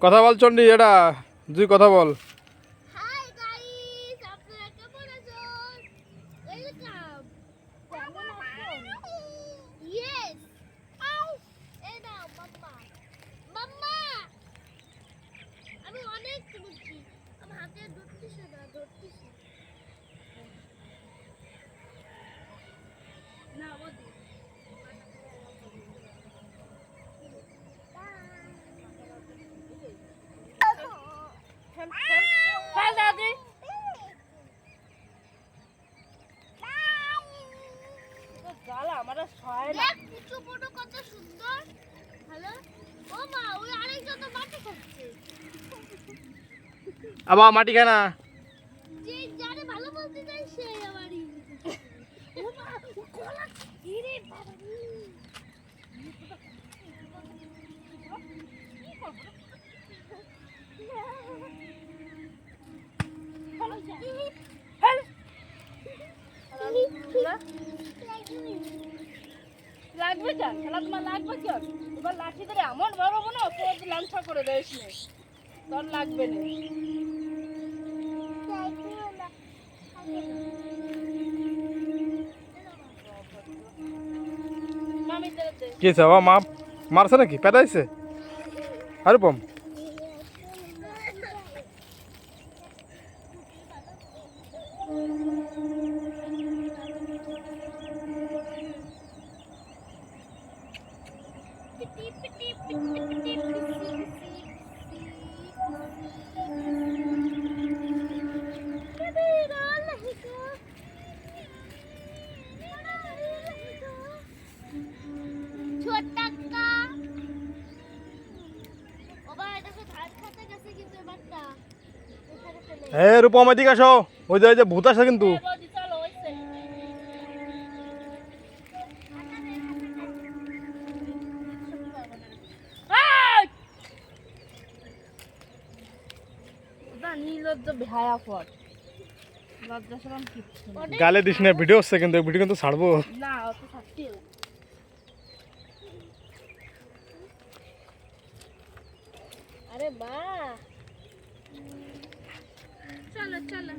কথা বল চন্ডি, এটা তুই কথা বল। হাই গাইস, আপনারা কেমন আছেন? ওয়েলকাম। কেমন আছেন? ইয়েস। এই নাও মাম্মা। মাম্মা, আমি অনেক খুশি। আমার হাতে ধরতেছে না, ধরতেছে না। ওদি দাদি গালা আমার ছয় না। দেখ পুচু পুটু কত সুন্দর। হ্যালো ও মা, ওই আরেকজন তো মাটি খাচ্ছে। আবার মাটি খায় না। যে যারে ভালো বলতে চাই সে আমারই। ও মা, ও কলা ধীরে বাবা। লাগবে কেন? খেলা তোমার লাগবে কেন? এবার লাঠি ধরে এমন বড় মনে হচ্ছে লাঞ্ছা করে দেয় সে। তোর লাগবে না। মামি দে। কি চাওয়া মা মারছে নাকি? পেদাইছে আরে পম। এ রূপম এদিকে আসো, ওই যে ভূত আছে কিন্তু। গালে দিস না, ভিডিও হচ্ছে কিন্তু ভিডিও কিন্তু ছাড়বো না। অত শাস্তি আরে মা, চলো চলো।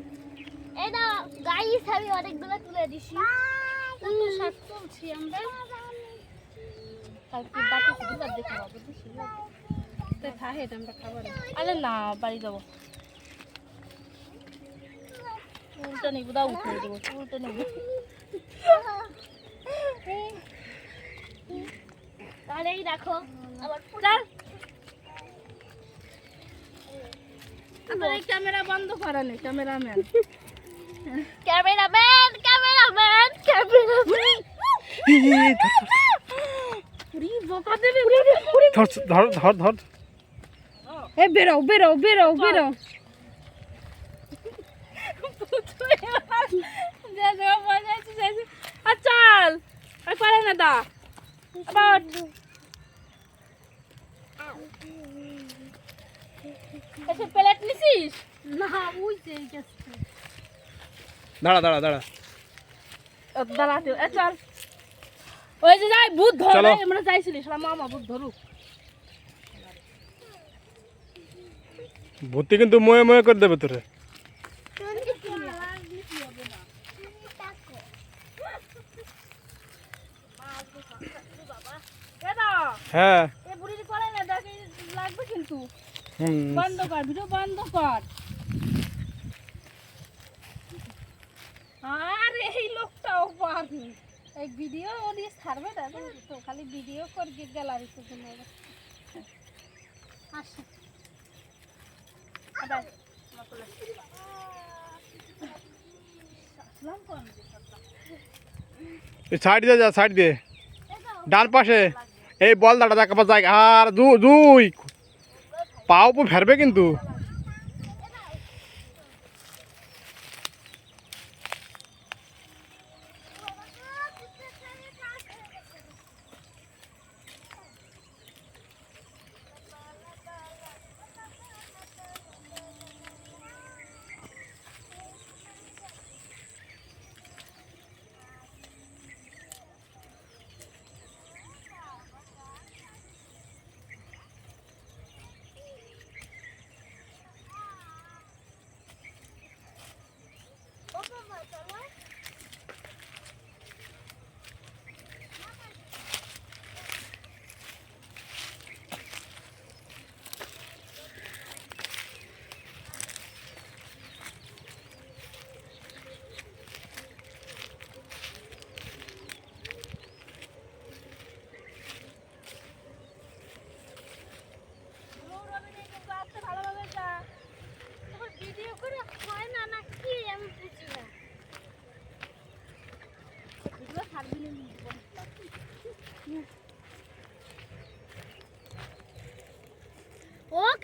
এই না গাইস, আমি অনেকগুলো তুলে দিছি। কত শাক তুলছি আমরা। কালকে বাকি দুবার দেখে বাবু দিছি তো খাই এটা আমরা খাবার। আরে না, বাড়ি যাব। উল্টা নিব, দাও উঠে দেবো, উল্টা নিব। তাহলে এই দেখো আবার চল। আমার এই ক্যামেরা বন্ধ করা নেই। Cameraman cameraman cameraman cameraman Puri বোকা দেবে। ধর ধর ধর। এ বেরো বেরো বেরো বেরো। চল আর পারে না দা আবার। এসে প্লেট নিছিস না? উইছে গেছে। দাঁড়া দাঁড়া দাঁড়া দাঁড়াতে চল। ওই যে যাই ভূত ধরে, আমরা যাইছিলি শালা মামা ভূত ধরুক। ভূতি কিন্তু ময়ে ময়ে করে দেবে তোরে। হ্যাঁ লাগবে কিন্তু। বন্ধ কর ভিডিও, বন্ধ কর। আর এই লোকটাও পারবে এই ভিডিও ওদিকে ছাড়বে না তো, খালি ভিডিও করে গ্যালারিতে জন্য। আসো আবার সাইড দিয়ে যা, সাইড দিয়ে ডান পাশে এই বল দাঁড়া দেখা জায়গা। আর দুই পাও ফেরবে কিন্তু।